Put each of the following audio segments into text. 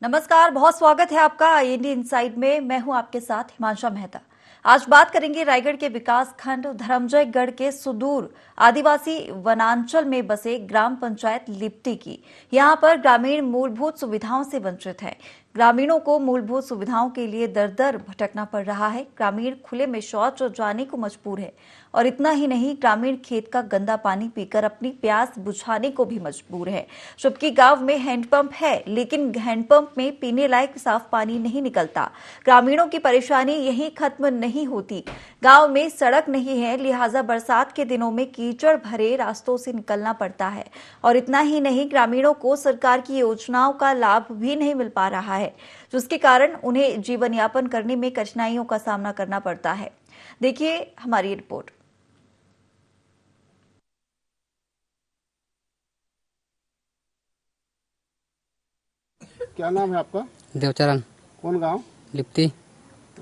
नमस्कार, बहुत स्वागत है आपका इंडियन इनसाइड में। मैं हूं आपके साथ हिमांशा मेहता। आज बात करेंगे रायगढ़ के विकास खंड धर्मजयगढ़ के सुदूर आदिवासी वनांचल में बसे ग्राम पंचायत लिप्टी की। यहां पर ग्रामीण मूलभूत सुविधाओं से वंचित हैं। ग्रामीणों को मूलभूत सुविधाओं के लिए दर दर भटकना पड़ रहा है। ग्रामीण खुले में शौच जाने को मजबूर है और इतना ही नहीं, ग्रामीण खेत का गंदा पानी पीकर अपनी प्यास बुझाने को भी मजबूर है। जबकि गांव में हैंडपंप है, लेकिन हैंडपंप में पीने लायक साफ पानी नहीं निकलता। ग्रामीणों की परेशानी यहीं खत्म नहीं होती। गांव में सड़क नहीं है, लिहाजा बरसात के दिनों में कीचड़ भरे रास्तों से निकलना पड़ता है। और इतना ही नहीं, ग्रामीणों को सरकार की योजनाओं का लाभ भी नहीं मिल पा रहा है, जिसके कारण उन्हें जीवन यापन करने में कठिनाइयों का सामना करना पड़ता है। देखिए हमारी रिपोर्ट। क्या नाम है आपका? देवचरण। कौन गांव? लिप्टी।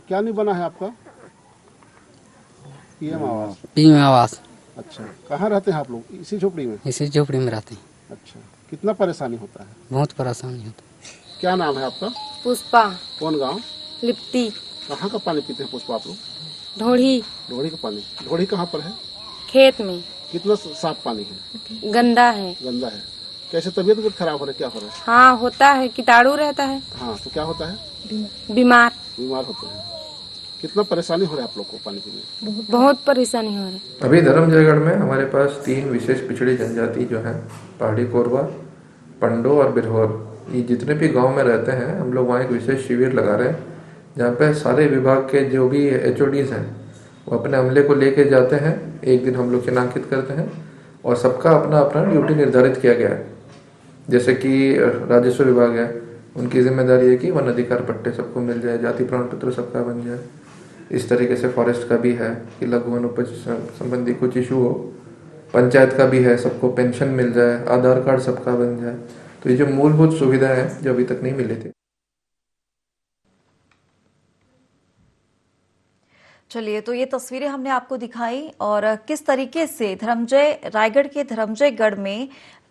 क्या नहीं बना है आपका? पीएम आवास। पीएम आवास। अच्छा, कहाँ रहते हैं आप लोग? इसी झोपड़ी में? इसी झोपड़ी में रहते हैं। अच्छा, कितना परेशानी होता है? बहुत परेशानी होता है। क्या नाम है आपका? पुष्पा। कौन गांव? लिप्टी। कहाँ का पानी पीते हैं पुष्पा आप लोग? ढोड़ी। ढोड़ी का पानी? ढोड़ी कहाँ पर है? खेत में। कितना साफ पानी है? गंदा है। गंदा है। कैसे तबीयत खराब हो रहा है? क्या हो रहा है? हाँ होता है, कीटाणु रहता है। हाँ, तो क्या होता है? बीमार होते हैं। कितना परेशानी हो रहा है आप लोग को पानी पीने? बहुत परेशानी हो रही है। अभी धर्मजयगढ़ में हमारे पास 3 विशेष पिछड़ी जनजाति जो हैं, पहाड़ी कोरवा, पंडो और बिरहोर, ये जितने भी गांव में रहते हैं, हम लोग वहाँ एक विशेष शिविर लगा रहे हैं, जहाँ पे सारे विभाग के जो भी HODs हैं वो अपने अमले को लेके जाते हैं। एक दिन हम लोग चिन्हांकित करते हैं और सबका अपना अपना ड्यूटी निर्धारित किया गया है। जैसे कि राजस्व विभाग है, उनकी जिम्मेदारी है कि वन अधिकार पट्टे सबको मिल जाए, जाति प्रमाण पत्र सबका बन जाए। इस तरीके से फॉरेस्ट का भी है कि लघु वन उपज संबंधी कुछ इशू हो। पंचायत का भी है, सबको पेंशन मिल जाए, आधार कार्ड सबका बन जाए। तो ये जो मूलभूत सुविधाएं हैं जो अभी तक नहीं मिली थी। चलिए, तो ये तस्वीरें हमने आपको दिखाई और किस तरीके से रायगढ़ के धर्मजयगढ़ में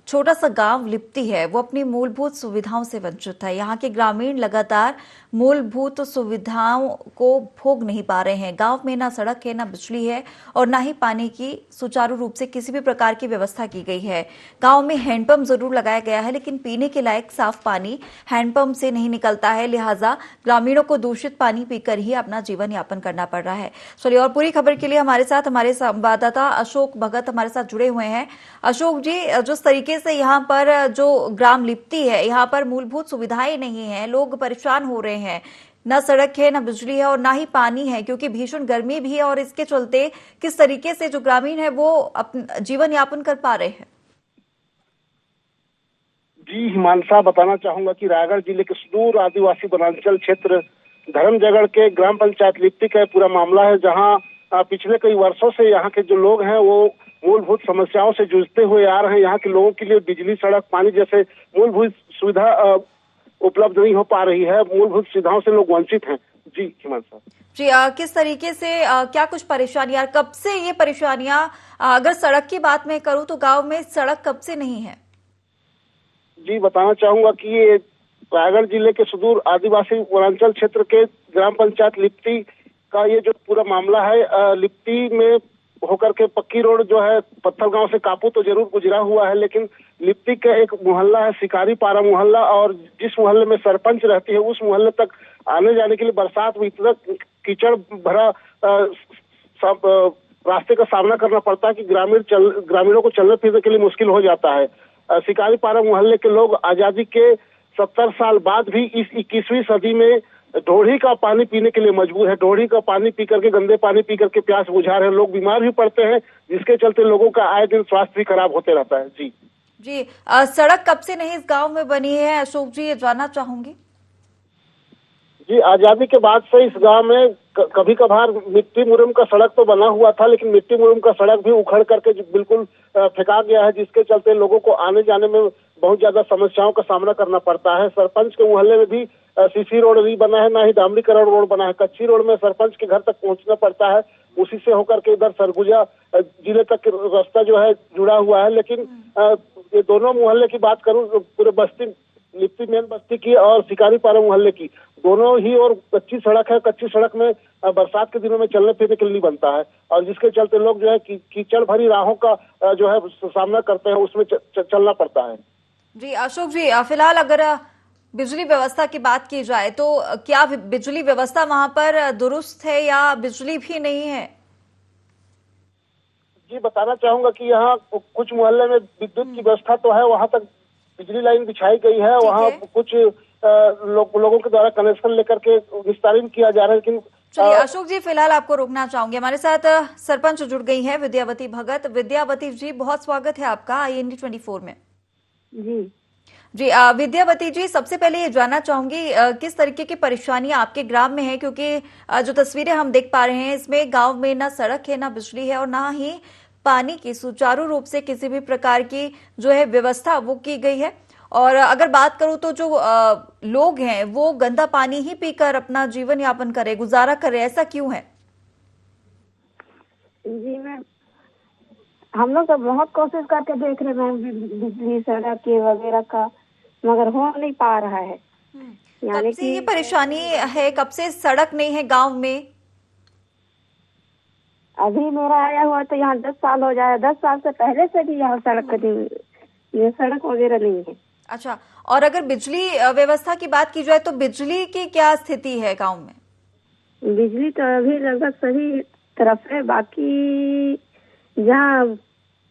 छोटा सा गांव लिप्टी है, वो अपनी मूलभूत सुविधाओं से वंचित है। यहाँ के ग्रामीण लगातार मूलभूत सुविधाओं को भोग नहीं पा रहे हैं। गांव में ना सड़क है, ना बिजली है और ना ही पानी की सुचारू रूप से किसी भी प्रकार की व्यवस्था की गई है। गांव में हैंडपंप जरूर लगाया गया है, लेकिन पीने के लायक साफ पानी हैंडपंप से नहीं निकलता है। लिहाजा ग्रामीणों को दूषित पानी पीकर ही अपना जीवन यापन करना पड़ रहा है। चलिए, और पूरी खबर के लिए हमारे साथ हमारे संवाददाता अशोक भगत हमारे साथ जुड़े हुए हैं। अशोक जी, जिस तरीके से यहाँ पर जो ग्राम लिप्टी है, यहाँ पर मूलभूत सुविधाएं नहीं है, लोग परेशान हो रहे हैं। ना सड़क है, ना बिजली है और ना ही पानी है, क्योंकि भीषण गर्मी भी है। और इसके चलते किस तरीके से जो ग्रामीण है वो अपना जीवन यापन कर पा रहे हैं? जी हिमांशा, बताना चाहूंगा कि रायगढ़ जिले के सुदूर आदिवासी वनांचल क्षेत्र धर्मजयगढ़ के ग्राम पंचायत लिप्टी का पूरा मामला है, जहां पिछले कई वर्षों से यहाँ के जो लोग हैं वो मूलभूत समस्याओं से जूझते हुए आ रहे हैं। यहाँ के लोगों के लिए बिजली, सड़क, पानी जैसे मूलभूत सुविधा उपलब्ध नहीं हो पा रही है। मूलभूत सुविधाओं से लोग वंचित हैं। जी हिमांशा जी, किस तरीके से क्या कुछ परेशानियां, कब से ये परेशानियां, अगर सड़क की बात मैं करूं तो गांव में सड़क कब से नहीं है? जी बताना चाहूंगा कि ये रायगढ़ जिले के सुदूर आदिवासी वनांचल क्षेत्र के ग्राम पंचायत लिप्टी का ये जो पूरा मामला है, लिप्टी में होकर के पक्की रोड जो है पत्थर गांव से कापू तो जरूर गुजरा हुआ है, लेकिन लिप्टी का एक मोहल्ला है शिकारी पारा मोहल्ला, और जिस मोहल्ले में सरपंच रहती है उस मोहल्ले तक आने जाने के लिए बरसात में इतना कीचड़ भरा रास्ते का सामना करना पड़ता है कि ग्रामीणों को चलने फिरने के लिए मुश्किल हो जाता है। शिकारी पारा मोहल्ले के लोग आजादी के 70 साल बाद भी इस 21वीं सदी में ढोड़ी का पानी पीने के लिए मजबूर है। ढोड़ी का पानी पी करके, गंदे पानी पी करके प्यास बुझा रहे हैं। लोग बीमार भी पड़ते हैं, जिसके चलते लोगों का आए दिन स्वास्थ्य भी खराब होते रहता है। जी सड़क कब से नहीं इस गांव में बनी है अशोक जी, ये जानना चाहूंगी। जी, आजादी के बाद से इस गांव में कभी कभार मिट्टी मुरम का सड़क तो बना हुआ था, लेकिन मिट्टी मुरम का सड़क भी उखड़ करके बिल्कुल फेंका गया है, जिसके चलते लोगों को आने जाने में बहुत ज्यादा समस्याओं का सामना करना पड़ता है। सरपंच के मोहल्ले में भी सीसी रोड नहीं बना है, ना ही डामरीकरण रोड बना है। कच्ची रोड में सरपंच के घर तक पहुंचना पड़ता है, उसी से होकर के इधर सरगुजा जिले तक रास्ता जो है जुड़ा हुआ है। लेकिन ये दोनों मोहल्ले की बात करूं, पूरे बस्ती लिप्टी मेन बस्ती की और शिकारीपारा मोहल्ले की, दोनों ही और कच्ची सड़क है। कच्ची सड़क में बरसात के दिनों में चलने फिरने के लिए नहीं बनता है, और जिसके चलते लोग जो है कीचड़ भरी राहों का जो है सामना करते हैं, उसमें चलना पड़ता है। जी अशोक जी, फिलहाल अगर बिजली व्यवस्था की बात की जाए तो क्या बिजली व्यवस्था वहां पर दुरुस्त है या बिजली भी नहीं है? जी बताना चाहूंगा कि यहाँ कुछ मोहल्ले में विद्युत की व्यवस्था तो है, वहां तक बिजली लाइन बिछाई गई है, वहाँ कुछ लोगों के द्वारा कनेक्शन लेकर के विस्तारित किया जा रहा है, लेकिन चलिए अशोक जी, फिलहाल आपको रोकना चाहूंगे। हमारे साथ सरपंच जुड़ गई है विद्यावती भगत। विद्यावती जी, बहुत स्वागत है आपका IND 24 में। जी विद्यावती जी, सबसे पहले ये जानना चाहूंगी किस तरीके की परेशानी आपके ग्राम में है, क्योंकि जो तस्वीरें हम देख पा रहे हैं इसमें गांव में ना सड़क है, ना बिजली है और ना ही पानी की सुचारू रूप से किसी भी प्रकार की जो है व्यवस्था वो की गई है। और अगर बात करूं तो जो लोग हैं वो गंदा पानी ही पीकर अपना जीवन यापन करे, गुजारा करे, ऐसा क्यों है? जी मैम, हम लोग तो बहुत कोशिश करके देख रहे हैं बिजली सड़क के वगैरह का, मगर हो नहीं पा रहा है। कब से ये परेशानी है? कब से सड़क नहीं है गांव में? अभी मेरा आया हुआ तो यहाँ 10 साल हो जाए। 10 साल से पहले से भी यहाँ सड़क वगैरह नहीं है। अच्छा, और अगर बिजली व्यवस्था की बात की जाए तो बिजली की क्या स्थिति है गांव में? बिजली तो अभी लगभग सभी तरफ है, बाकी जहाँ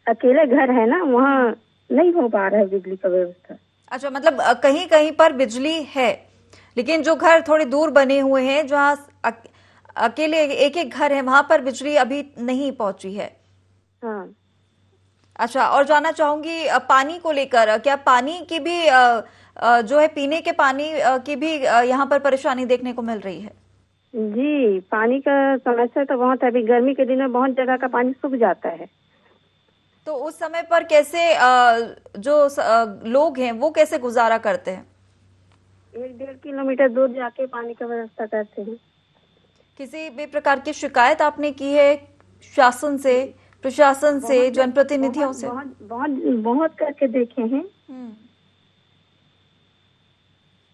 अकेले घर है ना वहाँ नहीं हो पा रहा है बिजली का व्यवस्था। अच्छा, मतलब कहीं कहीं पर बिजली है, लेकिन जो घर थोड़े दूर बने हुए हैं, जहाँ अकेले एक एक घर है, वहां पर बिजली अभी नहीं पहुंची है। हाँ। अच्छा, और जानना चाहूंगी पानी को लेकर, क्या पानी की भी जो है पीने के पानी की भी यहाँ पर परेशानी देखने को मिल रही है? जी, पानी का समस्या तो बहुत है। अभी गर्मी के दिन में बहुत जगह का पानी सूख जाता है। तो उस समय पर कैसे जो लोग हैं वो कैसे गुजारा करते हैं? 1-1.5 किलोमीटर दूर जाके पानी का व्यवस्था करते हैं। किसी भी प्रकार की शिकायत आपने की है शासन से, प्रशासन से, जनप्रतिनिधियों से? बहुत करके देखे हैं,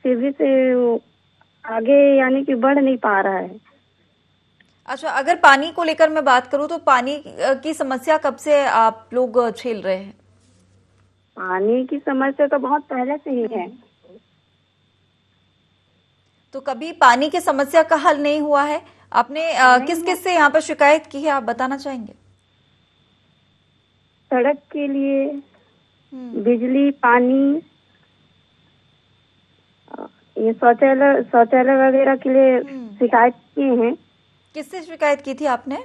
फिर भी से आगे यानी कि बढ़ नहीं पा रहा है। अच्छा, अगर पानी को लेकर मैं बात करूं तो पानी की समस्या कब से आप लोग झेल रहे हैं? पानी की समस्या तो बहुत पहले से ही है। तो कभी पानी की समस्या का हल नहीं हुआ है? आपने किस किस से यहाँ पर शिकायत की है, आप बताना चाहेंगे? सड़क के लिए, बिजली, पानी, ये शौचालय वगैरह के लिए शिकायत किए हैं। किससे शिकायत की थी आपने?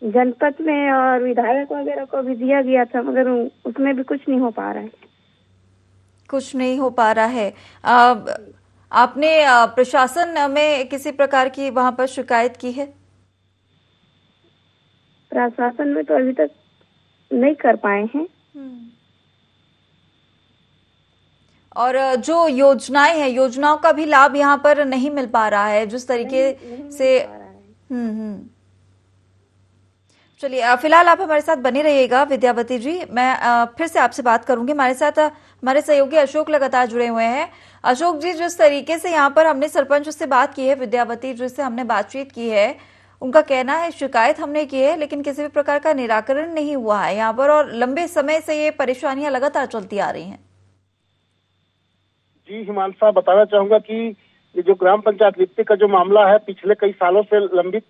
जनपद में, और विधायक वगैरह को भी दिया गया था, मगर उसमें भी कुछ नहीं हो पा रहा है। कुछ नहीं हो पा रहा है। आपने प्रशासन में किसी प्रकार की वहां पर शिकायत की है? प्रशासन में तो अभी तक नहीं कर पाए हैं। और जो योजनाएं हैं, योजनाओं का भी लाभ यहाँ पर नहीं मिल पा रहा है जिस तरीके से। चलिए, फिलहाल आप हमारे साथ बने रहिएगा विद्यावती जी। मैं फिर से आपसे बात करूंगी। हमारे साथ हमारे सहयोगी अशोक लगातार जुड़े हुए हैं। अशोक जी, जिस तरीके से यहाँ पर हमने सरपंच से बात की है, विद्यावती जिससे हमने बातचीत की है, उनका कहना है शिकायत हमने की है लेकिन किसी भी प्रकार का निराकरण नहीं हुआ है यहाँ पर, और लंबे समय से ये परेशानियां लगातार चलती आ रही हैं। जी हिमांशा, बताना चाहूंगा कि ये जो ग्राम पंचायत लिप्टी का जो मामला है पिछले कई सालों से लंबित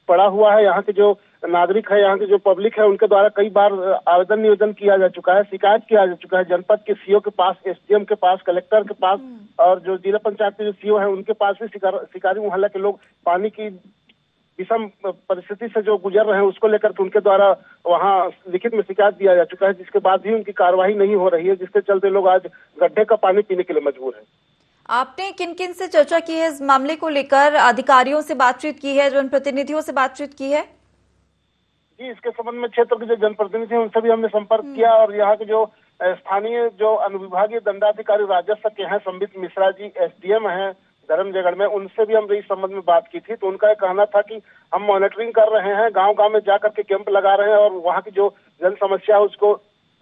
पड़ा हुआ है। यहाँ के जो नागरिक है, यहाँ की जो पब्लिक है, उनके द्वारा कई बार आवेदन निवेदन किया जा चुका है, शिकायत किया जा चुका है जनपद के सीओ के पास, SDM के पास, कलेक्टर के पास, और जो जिला पंचायत के जो सीओ है उनके पास भी शिकारी मोहल्ला के लोग पानी की विषम परिस्थिति से जो गुजर रहे हैं उसको लेकर के उनके द्वारा वहाँ लिखित में शिकायत दिया जा चुका है, जिसके बाद भी उनकी कार्रवाई नहीं हो रही है, जिसके चलते लोग आज गड्ढे का पानी पीने के लिए मजबूर है। आपने किन किन से चर्चा की है इस मामले को लेकर? अधिकारियों से बातचीत की है, जनप्रतिनिधियों से बातचीत की है? जी, इसके संबंध में क्षेत्र के जो जनप्रतिनिधि हैं उनसे भी हमने संपर्क किया, और यहाँ के जो स्थानीय जो अनुविभागीय दंडाधिकारी राजस्व के हैं संबित मिश्रा जी, SDM हैं धर्मजयगढ़ में, उनसे भी हमने इस संबंध में बात की थी। तो उनका कहना था कि हम मॉनिटरिंग कर रहे हैं, गांव गांव में जाकर के कैंप लगा रहे हैं और वहाँ की जो जन समस्या है उसको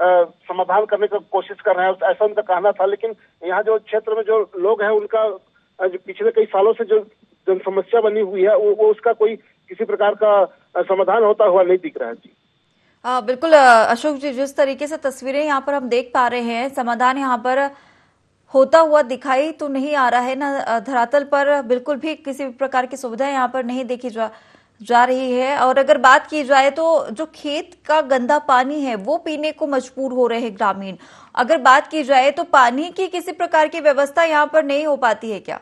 समाधान करने का कोशिश कर रहे हैं, ऐसा उनका कहना था। लेकिन यहाँ जो क्षेत्र में जो लोग हैं उनका जो पिछले कई सालों से जो जन समस्या बनी हुई है वो उसका कोई किसी प्रकार का समाधान होता हुआ नहीं दिख रहा है। जी बिल्कुल अशोक जी, जिस तरीके से तस्वीरें यहाँ पर हम देख पा रहे हैं, समाधान यहाँ पर होता हुआ दिखाई तो नहीं आ रहा है ना, धरातल पर बिल्कुल भी किसी भी प्रकार की सुविधा यहाँ पर नहीं देखी जा रही है। और अगर बात की जाए तो जो खेत का गंदा पानी है वो पीने को मजबूर हो रहे हैं ग्रामीण। अगर बात की जाए तो पानी की किसी प्रकार की व्यवस्था यहाँ पर नहीं हो पाती है क्या?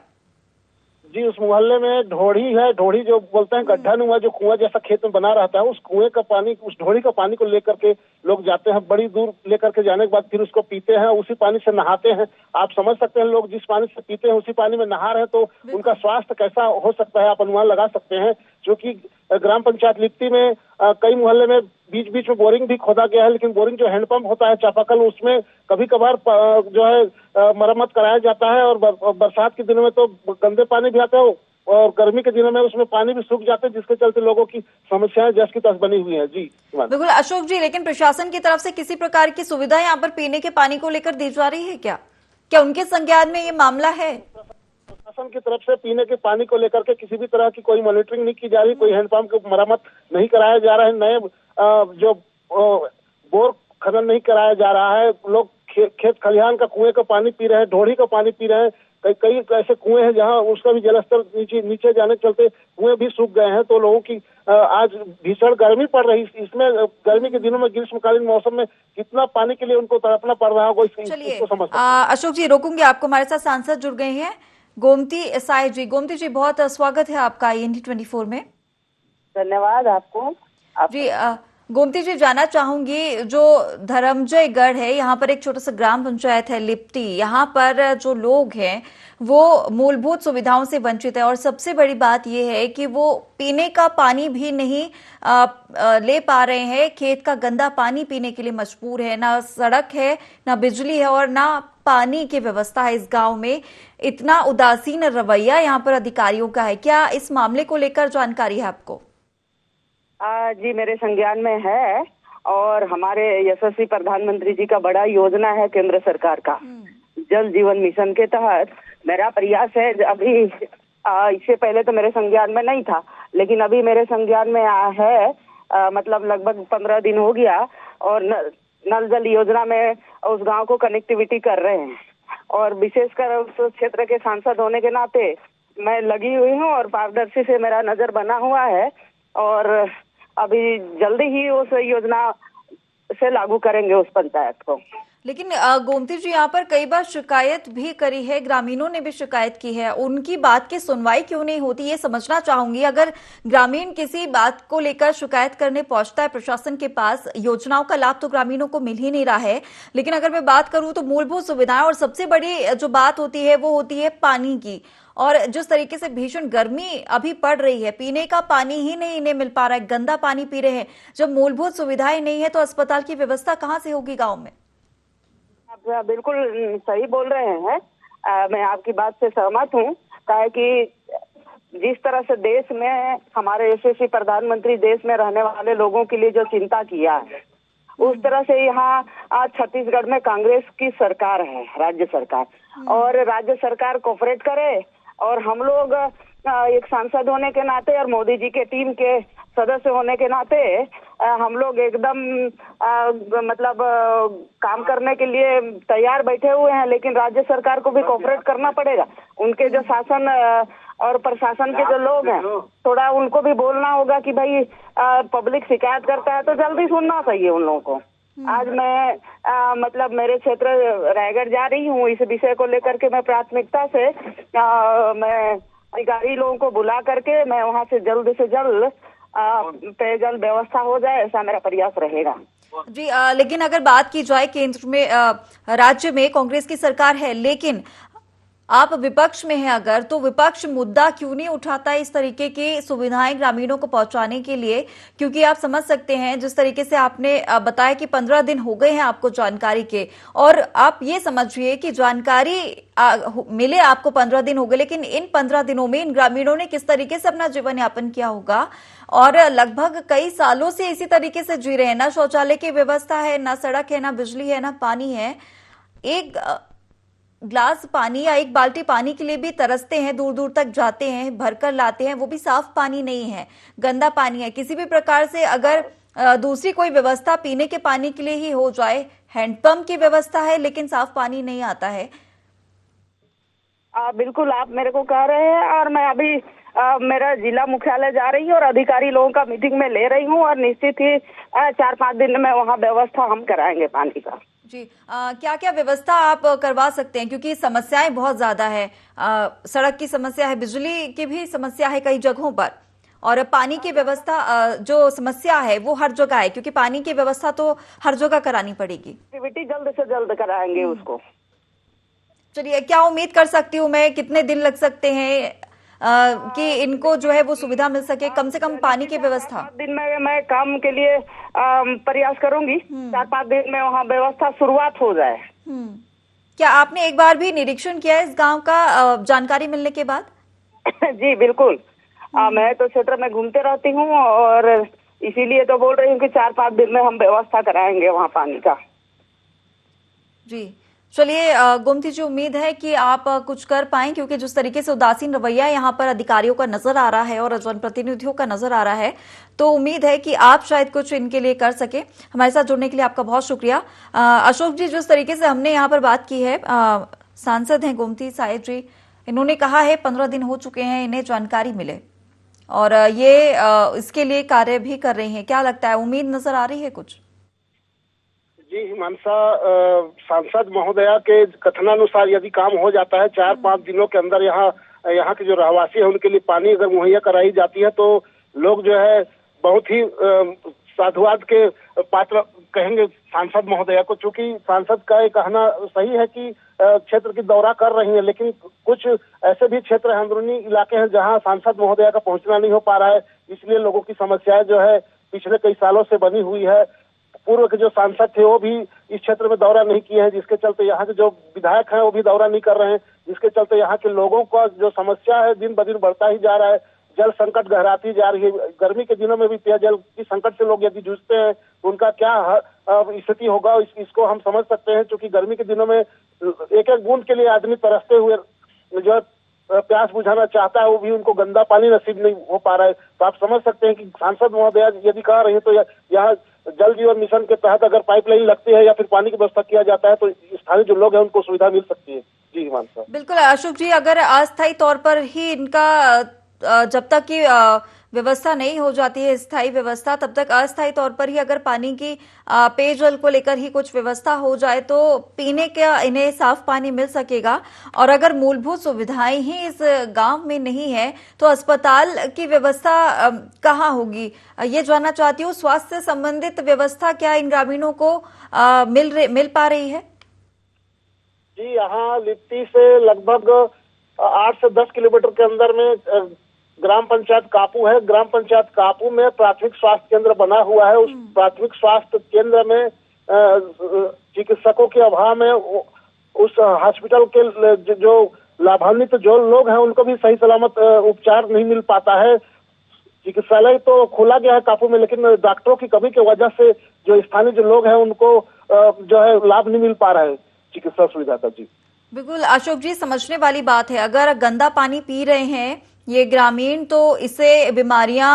जी, उस मोहल्ले में ढोड़ी है, ढोड़ी जो बोलते हैं गड्ढा नुमा जो कुआं जैसा खेत में बना रहता है, उस कुएं का पानी, उस ढोड़ी का पानी को लेकर के लोग जाते हैं, बड़ी दूर लेकर के जाने के बाद फिर उसको पीते हैं, उसी पानी से नहाते हैं। आप समझ सकते हैं, लोग जिस पानी से पीते हैं उसी पानी में नहा रहे हैं तो उनका स्वास्थ्य कैसा हो सकता है, आप अनुमान लगा सकते हैं। जो कि ग्राम पंचायत लिप्टी में कई मोहल्ले में बीच बीच में बोरिंग भी खोदा गया है, लेकिन बोरिंग जो हैंडपंप होता है चापाकल, उसमें कभी कभार जो है मरम्मत कराया जाता है। और बरसात के दिनों में तो गंदे पानी भी आता है और गर्मी के दिनों में उसमें पानी भी सूख जाते हैं, जिसके चलते लोगों की समस्याएं जस की तस बनी हुई है। जी बिल्कुल अशोक जी, लेकिन प्रशासन की तरफ से किसी प्रकार की सुविधा यहाँ पर पीने के पानी को लेकर दी जा रही है क्या उनके संज्ञान में ये मामला है? प्रशासन की तरफ से पीने के पानी को लेकर के किसी भी तरह की कोई मॉनिटरिंग नहीं की जा रही, कोई हैंडपंप की मरम्मत नहीं कराया जा रहा है, नए जो बोर खनन नहीं कराया जा रहा है। लोग खेत खलिहान का कुएं का पानी पी रहे हैं, ढोड़ी का पानी पी रहे हैं। कई ऐसे कुएं हैं जहां उसका भी जलस्तर नीचे जाने के चलते कुएं भी सूख गए हैं। तो लोगों की आज भीषण गर्मी पड़ रही, इसमें गर्मी के दिनों में ग्रीष्मकालीन मौसम में कितना पानी के लिए उनको तड़पना पड़ रहा होगा, इसको समझ सकते हैं। अशोक जी, रोकूंगी आपको, हमारे साथ सांसद जुड़ गए हैं गोमती साय जी। गोमती जी, बहुत स्वागत है आपका IND 24 में। धन्यवाद आपको। जी गोमती जी, जानना चाहूंगी, जो धर्मजय गढ़ है, यहाँ पर एक छोटा सा ग्राम पंचायत है लिप्टी, यहाँ पर जो लोग हैं वो मूलभूत सुविधाओं से वंचित है और सबसे बड़ी बात यह है कि वो पीने का पानी भी नहीं ले पा रहे हैं। खेत का गंदा पानी पीने के लिए मजबूर है, ना सड़क है, ना बिजली है और ना पानी की व्यवस्था है इस गांव में। इतना उदासीन रवैया यहाँ पर अधिकारियों का है, क्या इस मामले को लेकर जानकारी है आपको? जी, मेरे संज्ञान में है और हमारे यशस्वी प्रधानमंत्री जी का बड़ा योजना है केंद्र सरकार का, जल जीवन मिशन के तहत मेरा प्रयास है। अभी इससे पहले तो मेरे संज्ञान में नहीं था, लेकिन अभी मेरे संज्ञान में है, मतलब लगभग 15 दिन हो गया और नल जल योजना में उस गांव को कनेक्टिविटी कर रहे हैं। और विशेषकर उस क्षेत्र के सांसद होने के नाते मैं लगी हुई हूँ और पारदर्शी से मेरा नजर बना हुआ है और अभी जल्दी ही उस योजना से लागू करेंगे उस पंचायत को। लेकिन गोमती जी, यहाँ पर कई बार शिकायत भी करी है, ग्रामीणों ने भी शिकायत की है, उनकी बात की सुनवाई क्यों नहीं होती, ये समझना चाहूंगी। अगर ग्रामीण किसी बात को लेकर शिकायत करने पहुंचता है प्रशासन के पास, योजनाओं का लाभ तो ग्रामीणों को मिल ही नहीं रहा है। लेकिन अगर मैं बात करूं तो मूलभूत सुविधाएं और सबसे बड़ी जो बात होती है वो होती है पानी की। और जिस तरीके से भीषण गर्मी अभी पड़ रही है, पीने का पानी ही नहीं इन्हें मिल पा रहा है, गंदा पानी पी रहे हैं। जब मूलभूत सुविधाएं नहीं है तो अस्पताल की व्यवस्था कहाँ से होगी गाँव में? आप बिल्कुल सही बोल रहे हैं। मैं आपकी बात से सहमत हूँ, कि जिस तरह से देश में हमारे यशस्वी प्रधानमंत्री देश में रहने वाले लोगों के लिए जो चिंता किया है, उस तरह से यहाँ आज छत्तीसगढ़ में कांग्रेस की सरकार है, राज्य सरकार, और राज्य सरकार कोऑपरेट करे और हम लोग एक सांसद होने के नाते और मोदी जी के टीम के सदस्य होने के नाते हम लोग एकदम मतलब काम करने के लिए तैयार बैठे हुए हैं। लेकिन राज्य सरकार को भी कोऑपरेट करना पड़ेगा। उनके जो शासन और प्रशासन के जो लोग हैं, थोड़ा उनको भी बोलना होगा कि भाई पब्लिक शिकायत करता है तो जल्दी सुनना चाहिए उन लोगों को। आज मैं मतलब मेरे क्षेत्र रायगढ़ जा रही हूँ, इस विषय को लेकर के मैं प्राथमिकता से मैं अधिकारी लोगों को बुला करके मैं वहाँ से जल्द पेयजल व्यवस्था हो जाए, ऐसा मेरा प्रयास रहेगा। जी लेकिन अगर बात की जाए केंद्र में राज्य में कांग्रेस की सरकार है, लेकिन आप विपक्ष में हैं अगर, तो विपक्ष मुद्दा क्यों नहीं उठाता इस तरीके की सुविधाएं ग्रामीणों को पहुंचाने के लिए? क्योंकि आप समझ सकते हैं जिस तरीके से आपने बताया कि 15 दिन हो गए हैं आपको जानकारी के, और आप ये समझिए कि जानकारी मिले आपको 15 दिन हो गए, लेकिन इन 15 दिनों में इन ग्रामीणों ने किस तरीके से अपना जीवन यापन किया होगा, और लगभग कई सालों से इसी तरीके से जी रहे हैं। ना शौचालय की व्यवस्था है, ना सड़क है, ना बिजली है, ना पानी है। एक ग्लास पानी या एक बाल्टी पानी के लिए भी तरसते हैं, दूर दूर तक जाते हैं, भरकर लाते हैं, वो भी साफ पानी नहीं है, गंदा पानी है। किसी भी प्रकार से अगर दूसरी कोई व्यवस्था पीने के पानी के लिए ही हो जाए, हैंडपंप की व्यवस्था है लेकिन साफ पानी नहीं आता है। बिल्कुल आप मेरे को कह रहे हैं, और मैं अभी मेरा जिला मुख्यालय जा रही हूँ और अधिकारी लोगों का मीटिंग में ले रही हूँ, और निश्चित ही 4-5 दिन में वहाँ व्यवस्था हम कराएंगे पानी का। जी, क्या क्या व्यवस्था आप करवा सकते हैं? क्योंकि समस्याएं बहुत ज्यादा है, सड़क की समस्या है, बिजली की भी समस्या है कई जगहों पर, और पानी की व्यवस्था जो समस्या है वो हर जगह है, क्योंकि पानी की व्यवस्था तो हर जगह करानी पड़ेगी। एक्टिविटी जल्द से जल्द कराएंगे उसको। चलिए, क्या उम्मीद कर सकती हूँ मैं, कितने दिन लग सकते हैं कि इनको जो है वो सुविधा मिल सके, कम से कम पानी की व्यवस्था? 4-5 दिन में मैं काम के लिए प्रयास करूंगी, 4-5 दिन में वहाँ व्यवस्था शुरुआत हो जाए। क्या आपने एक बार भी निरीक्षण किया है इस गांव का जानकारी मिलने के बाद? जी बिल्कुल, मैं तो क्षेत्र में घूमते रहती हूँ, और इसीलिए तो बोल रही हूँ कि 4-5 दिन में हम व्यवस्था कराएंगे वहाँ पानी का। जी, चलिए गोमती जी, उम्मीद है कि आप कुछ कर पाएं, क्योंकि जिस तरीके से उदासीन रवैया यहाँ पर अधिकारियों का नजर आ रहा है और जनप्रतिनिधियों का नजर आ रहा है, तो उम्मीद है कि आप शायद कुछ इनके लिए कर सके। हमारे साथ जुड़ने के लिए आपका बहुत शुक्रिया। अशोक जी, जिस तरीके से हमने यहाँ पर बात की है, सांसद हैं गोमती साहिब जी, इन्होंने कहा है 15 दिन हो चुके हैं इन्हें जानकारी मिले, और ये इसके लिए कार्य भी कर रहे हैं। क्या लगता है, उम्मीद नजर आ रही है कुछ? जी हिमांशा, सांसद महोदया के कथनानुसार यदि काम हो जाता है 4-5 दिनों के अंदर, यहाँ के जो रहवासी है उनके लिए पानी अगर मुहैया कराई जाती है, तो लोग जो है बहुत ही साधुवाद के पात्र कहेंगे सांसद महोदया को। चूंकि सांसद का ये कहना सही है कि क्षेत्र की दौरा कर रही है, लेकिन कुछ ऐसे भी क्षेत्र अंदरूनी इलाके हैं जहां सांसद महोदया का पहुंचना नहीं हो पा रहा है, इसलिए लोगों की समस्याएं जो है पिछले कई सालों से बनी हुई है। पूर्व के जो सांसद थे वो भी इस क्षेत्र में दौरा नहीं किए हैं, जिसके चलते यहाँ के जो विधायक हैं वो भी दौरा नहीं कर रहे हैं, जिसके चलते यहाँ के लोगों का जो समस्या है दिन ब दिन बढ़ता ही जा रहा है। जल संकट गहराती जा रही है। गर्मी के दिनों में भी पेयजल की संकट से लोग यदि जूझते हैं तो उनका क्या स्थिति होगा, इसको हम समझ सकते हैं। क्योंकि गर्मी के दिनों में एक एक बूंद के लिए आदमी तरसते हुए जो प्यास बुझाना चाहता है, वो भी उनको गंदा पानी नसीब नहीं हो पा रहा है। तो आप समझ सकते हैं कि सांसद महोदया यदि कह रही है तो यहाँ जल जीवन मिशन के तहत अगर पाइपलाइन लगती है या फिर पानी की व्यवस्था किया जाता है तो स्थानीय जो लोग हैं उनको सुविधा मिल सकती है। जी हिमांशु। बिल्कुल अशोक जी, अगर अस्थायी तौर पर ही इनका जब तक की व्यवस्था नहीं हो जाती है स्थायी व्यवस्था, तब तक अस्थायी तौर पर ही अगर पानी की पेयजल को लेकर ही कुछ व्यवस्था हो जाए तो पीने का इन्हें साफ पानी मिल सकेगा। और अगर मूलभूत सुविधाएं ही इस गांव में नहीं है तो अस्पताल की व्यवस्था कहाँ होगी? ये जानना चाहती हूँ, स्वास्थ्य से संबंधित व्यवस्था क्या इन ग्रामीणों को मिल पा रही है? जी, यहाँ लिप्टी से लगभग 8 से 10 किलोमीटर के अंदर में ग्राम पंचायत कापू है। ग्राम पंचायत कापू में प्राथमिक स्वास्थ्य केंद्र बना हुआ है। उस प्राथमिक स्वास्थ्य केंद्र में चिकित्सकों के अभाव में उस हॉस्पिटल के जो लाभान्वित जो लोग हैं उनको भी सही सलामत उपचार नहीं मिल पाता है। चिकित्सालय तो खोला गया है कापू में, लेकिन डॉक्टरों की कमी की वजह से जो स्थानीय जो लोग हैं उनको जो है लाभ नहीं मिल पा रहा है चिकित्सा सुविधा का। जी बिल्कुल अशोक जी, समझने वाली बात है। अगर गंदा पानी पी रहे हैं ये ग्रामीण तो इससे बीमारियां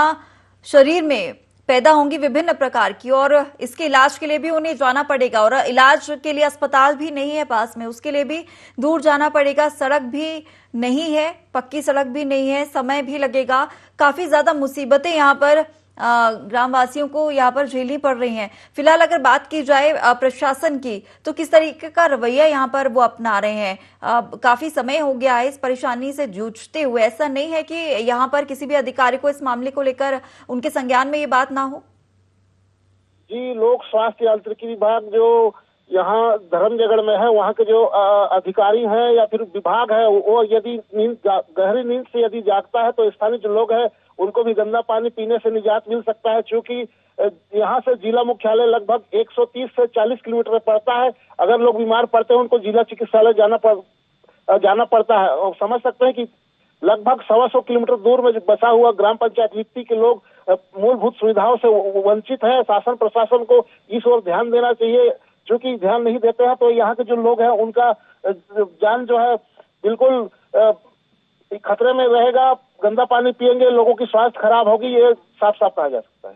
शरीर में पैदा होंगी विभिन्न प्रकार की, और इसके इलाज के लिए भी उन्हें जाना पड़ेगा, और इलाज के लिए अस्पताल भी नहीं है पास में, उसके लिए भी दूर जाना पड़ेगा। सड़क भी नहीं है, पक्की सड़क भी नहीं है, समय भी लगेगा। काफी ज्यादा मुसीबतें यहाँ पर ग्रामवासियों को यहाँ पर झेलनी पड़ रही हैं। फिलहाल अगर बात की जाए प्रशासन की, तो किस तरीके का रवैया यहाँ पर वो अपना रहे हैं? काफी समय हो गया है इस परेशानी से जूझते हुए। ऐसा नहीं है कि यहाँ पर किसी भी अधिकारी को इस मामले को लेकर उनके संज्ञान में ये बात ना हो? जी, लोक स्वास्थ्य यांत्रिकी विभाग जो यहाँ धर्मजयगढ़ में है, वहाँ के जो अधिकारी हैं या फिर विभाग है, वो यदि गहरी नींद से यदि जागता है तो स्थानीय जो लोग हैं उनको भी गंदा पानी पीने से निजात मिल सकता है। क्योंकि यहाँ से जिला मुख्यालय लगभग 130 से 40 किलोमीटर पड़ता है। अगर लोग बीमार पड़ते हैं उनको जिला चिकित्सालय जाना पड़ता है। और समझ सकते हैं कि लगभग 125 किलोमीटर दूर में बसा हुआ ग्राम पंचायत लिप्टी के लोग मूलभूत सुविधाओं से वंचित है। शासन प्रशासन को इस ओर ध्यान देना चाहिए। चूंकि ध्यान नहीं देते हैं तो यहाँ के जो लोग हैं उनका जान जो है बिल्कुल खतरे में रहेगा। गंदा पानी पिएंगे, लोगों की स्वास्थ्य खराब होगी, ये साफ साफ कहा जा सकता है।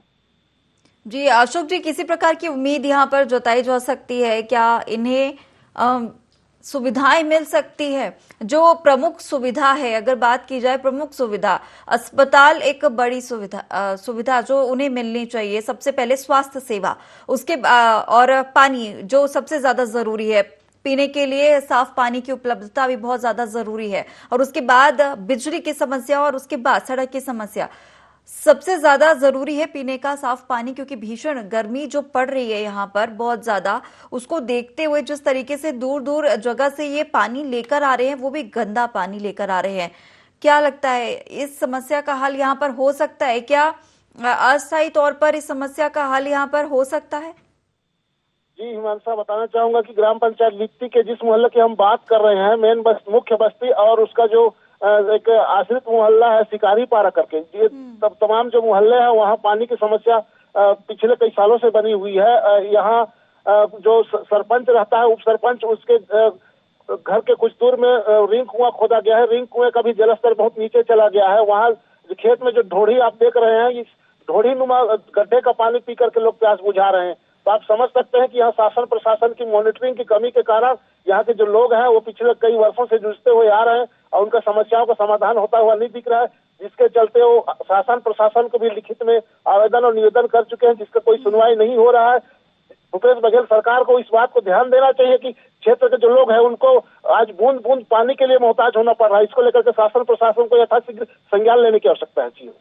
जी अशोक जी, किसी प्रकार की उम्मीद यहाँ पर जताई जा सकती है? क्या इन्हें सुविधाएं मिल सकती है? जो प्रमुख सुविधा है, अगर बात की जाए प्रमुख सुविधा, अस्पताल एक बड़ी सुविधा जो उन्हें मिलनी चाहिए। सबसे पहले स्वास्थ्य सेवा, उसके और पानी जो सबसे ज्यादा जरूरी है, पीने के लिए साफ पानी की उपलब्धता भी बहुत ज्यादा जरूरी है। और उसके बाद बिजली की समस्या और उसके बाद सड़क की समस्या। सबसे ज्यादा जरूरी है पीने का साफ पानी, क्योंकि भीषण गर्मी जो पड़ रही है यहाँ पर बहुत ज्यादा, उसको देखते हुए जिस तरीके से दूर दूर जगह से ये पानी लेकर आ रहे हैं, वो भी गंदा पानी लेकर आ रहे हैं। क्या लगता है इस समस्या का हल यहाँ पर हो सकता है? क्या अस्थायी तौर पर इस समस्या का हल यहाँ पर हो सकता है? जी हिमांशा, बताना चाहूंगा कि ग्राम पंचायत लिप्टी के जिस मोहल्ले की हम बात कर रहे हैं, मेन मुख्य बस्ती और उसका जो एक आश्रित मोहल्ला है शिकारी पारा करके, ये तमाम जो मोहल्ले हैं वहाँ पानी की समस्या पिछले कई सालों से बनी हुई है। यहाँ जो सरपंच रहता है, उप सरपंच, उसके घर के कुछ दूर में रिंग कुआं खोदा गया है। रिंग कुएं का भी जलस्तर बहुत नीचे चला गया है। वहाँ खेत में जो ढोढ़ी आप देख रहे हैं, इस ढोढ़ी नुमा गड्ढे का पानी पी करके लोग प्यास बुझा रहे हैं। तो आप समझ सकते हैं कि यहाँ शासन प्रशासन की मॉनिटरिंग की कमी के कारण यहाँ के जो लोग हैं वो पिछले कई वर्षों से जूझते हुए आ रहे हैं और उनका समस्याओं का समाधान होता हुआ नहीं दिख रहा है, जिसके चलते वो शासन प्रशासन को भी लिखित में आवेदन और निवेदन कर चुके हैं, जिसका कोई सुनवाई नहीं हो रहा है। भूपेश बघेल सरकार को इस बात को ध्यान देना चाहिए कि क्षेत्र के जो लोग हैं उनको आज बूंद बूंद पानी के लिए मोहताज होना पड़ रहा है। इसको लेकर के शासन प्रशासन को यथाशीघ्र संज्ञान लेने की आवश्यकता है। जी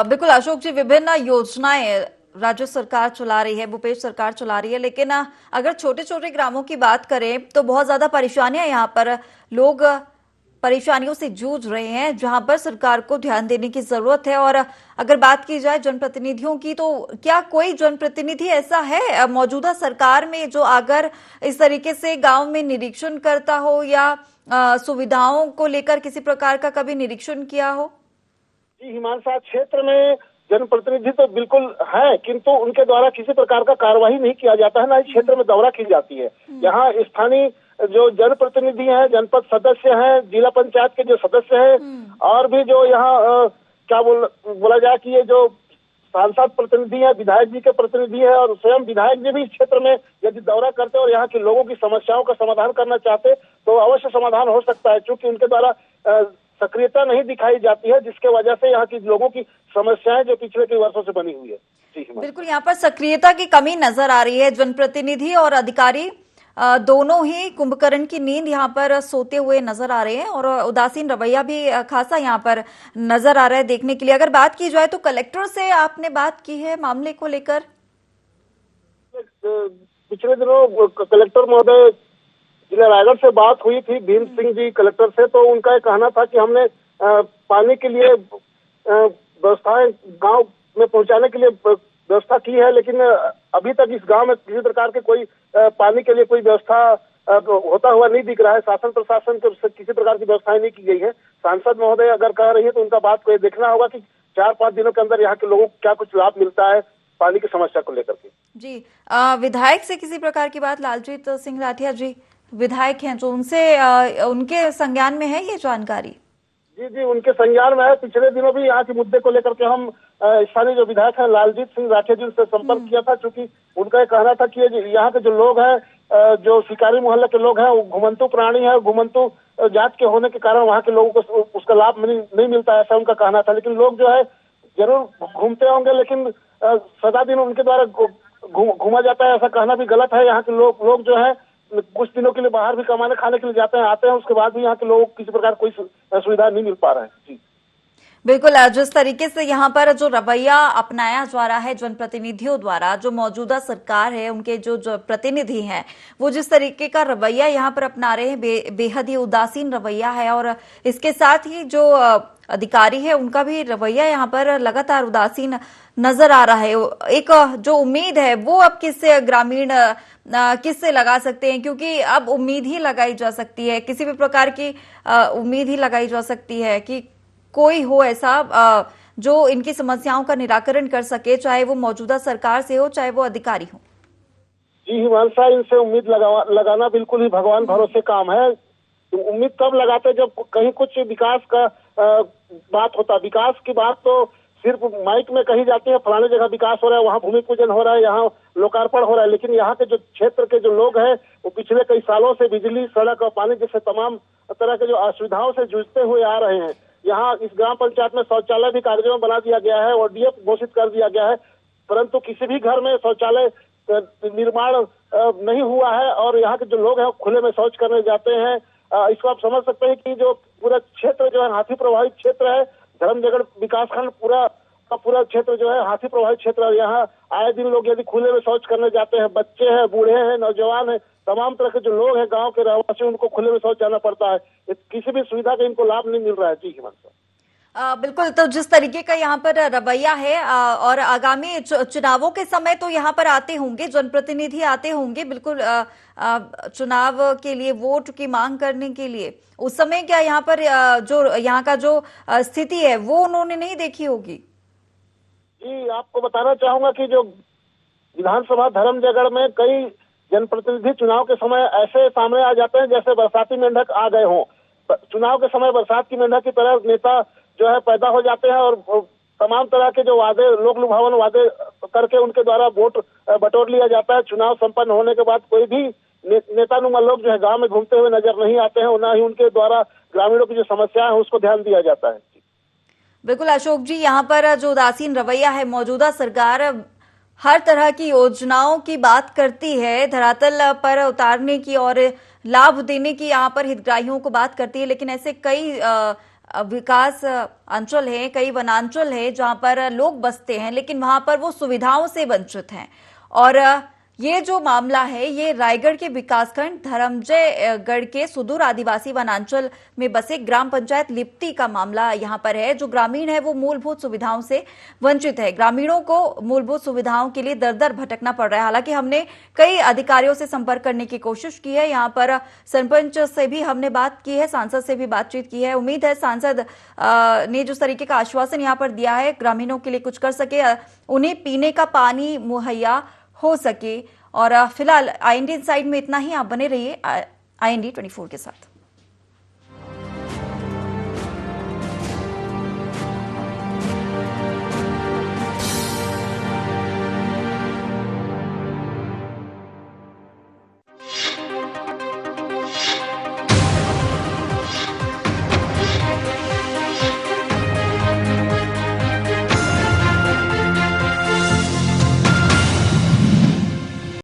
बिल्कुल अशोक जी, विभिन्न योजनाएं राज्य सरकार चला रही है, भूपेश सरकार चला रही है, लेकिन अगर छोटे छोटे ग्रामों की बात करें तो बहुत ज्यादा परेशानियां यहाँ पर, लोग परेशानियों से जूझ रहे हैं, जहां पर सरकार को ध्यान देने की जरूरत है। और अगर बात की जाए जनप्रतिनिधियों की, तो क्या कोई जनप्रतिनिधि ऐसा है मौजूदा सरकार में जो अगर इस तरीके से गांव में निरीक्षण करता हो या सुविधाओं को लेकर किसी प्रकार का कभी निरीक्षण किया हो? जी हिमांशा, क्षेत्र में जनप्रतिनिधि तो बिल्कुल है, किंतु उनके द्वारा किसी प्रकार का कार्रवाई नहीं किया जाता है, ना ही क्षेत्र में दौरा की जाती है। यहाँ स्थानीय जो जनप्रतिनिधि हैं, जनपद सदस्य हैं, जिला पंचायत के जो सदस्य हैं और भी जो यहाँ क्या बोला जाए कि ये जो सांसद प्रतिनिधि है, विधायक जी के प्रतिनिधि है और स्वयं विधायक जी भी इस क्षेत्र में यदि दौरा करते और यहाँ के लोगों की समस्याओं का समाधान करना चाहते तो अवश्य समाधान हो सकता है। क्योंकि उनके द्वारा सक्रियता नहीं दिखाई जाती है, जिसके वजह से यहाँ की लोगों की समस्याएं जो पिछले कई वर्षों से बनी हुई है। जी बिल्कुल, यहाँ पर सक्रियता की कमी नजर आ रही है। जनप्रतिनिधि और अधिकारी दोनों ही कुंभकर्ण की नींद यहाँ पर सोते हुए नजर आ रहे हैं और उदासीन रवैया भी खासा यहाँ पर नजर आ रहा है देखने के लिए। अगर बात की जाए तो कलेक्टर से आपने बात की है मामले को लेकर? पिछले दिनों कलेक्टर महोदय जिला रायगढ़ से बात हुई थी, भीम सिंह जी कलेक्टर से, तो उनका कहना था कि हमने पानी के लिए व्यवस्थाएं गांव में पहुंचाने के लिए व्यवस्था की है, लेकिन अभी तक इस गांव में किसी प्रकार के कोई पानी के लिए कोई व्यवस्था होता हुआ नहीं दिख रहा है। शासन प्रशासन की किसी प्रकार की व्यवस्थाएं नहीं की गई है। सांसद महोदय अगर कह रही है तो उनका बात को देखना होगा कि 4-5 दिनों के अंदर यहाँ के लोगों को क्या कुछ लाभ मिलता है पानी की समस्या को लेकर के। जी विधायक से किसी प्रकार की बात? लालजीत सिंह राठिया जी विधायक हैं, जो उनसे उनके संज्ञान में है ये जानकारी? जी उनके संज्ञान में है। पिछले दिनों भी यहाँ के मुद्दे को लेकर के हम स्थानीय जो विधायक हैं लालजीत सिंह राठिया जी से संपर्क किया था, क्योंकि उनका कहना था कि यहाँ के जो लोग हैं, जो शिकारी मोहल्ले के लोग हैं, वो घुमंतु प्राणी है, घुमंतु जात के होने के कारण वहाँ के लोगों को उसका लाभ नहीं मिलता, ऐसा उनका कहना था। लेकिन लोग जो है जरूर घूमते होंगे, लेकिन सदा दिन उनके द्वारा घूमा जाता है, ऐसा कहना भी गलत है। यहाँ के लोग जो है कुछ दिनों के लिए बाहर भी कमाने खाने के लिए जाते हैं, आते हैं, उसके बाद भी यहाँ के लोगों को किसी प्रकार कोई सुविधा नहीं मिल पा रहा है। जी बिल्कुल, जिस तरीके से यहाँ पर जो रवैया अपनाया जा रहा है जनप्रतिनिधियों द्वारा, जो मौजूदा सरकार है उनके जो प्रतिनिधि हैं, वो जिस तरीके का रवैया यहाँ पर अपना रहे हैं, बेहद ही उदासीन रवैया है। और इसके साथ ही जो अधिकारी है उनका भी रवैया यहाँ पर लगातार उदासीन नजर आ रहा है। एक जो उम्मीद है वो अब किससे ग्रामीण किससे लगा सकते हैं, क्योंकि अब उम्मीद ही लगाई जा सकती है, किसी भी प्रकार की उम्मीद ही लगाई जा सकती है कि कोई हो ऐसा जो इनकी समस्याओं का निराकरण कर सके, चाहे वो मौजूदा सरकार से हो चाहे वो अधिकारी हो। जी हिमांशा, इनसे उम्मीद लगाना बिल्कुल ही भगवान भरोसे काम है। उम्मीद तब लगाते जब कहीं कुछ विकास का बात होता। विकास की बात तो सिर्फ माइक में कही जाती है, फलाने जगह विकास हो रहा है, वहाँ भूमि पूजन हो रहा है, यहाँ लोकार्पण हो रहा है, लेकिन यहाँ के जो क्षेत्र के जो लोग हैं वो पिछले कई सालों से बिजली, सड़क और पानी जैसे तमाम तरह के जो असुविधाओं से जूझते हुए आ रहे हैं। यहाँ इस ग्राम पंचायत में शौचालय भी कागजों में बना दिया गया है, ओडीएफ घोषित कर दिया गया है, परंतु किसी भी घर में शौचालय निर्माण नहीं हुआ है और यहाँ के जो लोग हैं खुले में शौच करने जाते हैं। इसको आप समझ सकते हैं कि जो पूरा क्षेत्र जो है हाथी प्रभावित क्षेत्र है। धर्मजयगढ़ विकासखंड पूरा क्षेत्र जो है हाथी प्रभावित क्षेत्र है। यहाँ आए दिन लोग यदि खुले में शौच करने जाते हैं, बच्चे हैं, बूढ़े हैं, नौजवान हैं, तमाम तरह के जो लोग हैं गांव के रहवासी, उनको खुले में शौच जाना पड़ता है। किसी भी सुविधा का इनको लाभ नहीं मिल रहा है। जी हिमांशु, बिल्कुल, तो जिस तरीके का यहाँ पर रवैया है और आगामी चुनावों के समय तो यहाँ पर आते होंगे, जनप्रतिनिधि आते होंगे बिल्कुल चुनाव के लिए वोट की मांग करने के लिए, उस समय क्या यहाँ पर जो यहाँ का जो स्थिति है वो उन्होंने नहीं देखी होगी? जी आपको बताना चाहूंगा कि जो विधानसभा धर्मजयगढ़ में कई जनप्रतिनिधि चुनाव के समय ऐसे सामने आ जाते हैं जैसे बरसाती मेंढक आ गए हों। चुनाव के समय बरसात की मेंढक की तरह नेता जो है पैदा हो जाते हैं और तमाम तरह के जो वादे, लोक लुभावन वादे करके उनके द्वारा वोट बटोर लिया जाता है। चुनाव संपन्न होने के बाद कोई भी नेतानुमा लोग जो है गांव में घूमते हुए नजर नहीं आते हैं, ना ही उनके द्वारा ग्रामीणों की जो समस्या है उसको ध्यान दिया जाता है। बिल्कुल अशोक जी, यहाँ पर जो उदासीन रवैया है, मौजूदा सरकार हर तरह की योजनाओं की बात करती है, धरातल पर उतारने की और लाभ देने की यहाँ पर हितग्राहियों को बात करती है, लेकिन ऐसे कई विकास अंचल हैं, कई वनांचल हैं जहां पर लोग बसते हैं, लेकिन वहां पर वो सुविधाओं से वंचित हैं। और ये जो मामला है ये रायगढ़ के विकासखंड धर्मजयगढ़ के सुदूर आदिवासी वनांचल में बसे ग्राम पंचायत लिप्टी का मामला यहाँ पर है। जो ग्रामीण है वो मूलभूत सुविधाओं से वंचित है। ग्रामीणों को मूलभूत सुविधाओं के लिए दर दर भटकना पड़ रहा है। हालांकि हमने कई अधिकारियों से संपर्क करने की कोशिश की है, यहाँ पर सरपंच से भी हमने बात की है, सांसद से भी बातचीत की है। उम्मीद है सांसद ने जिस तरीके का आश्वासन यहाँ पर दिया है ग्रामीणों के लिए कुछ कर सके, उन्हें पीने का पानी मुहैया हो सके। और फिलहाल IND इनसाइड में इतना ही। आप बने रहिए IND 24 के साथ।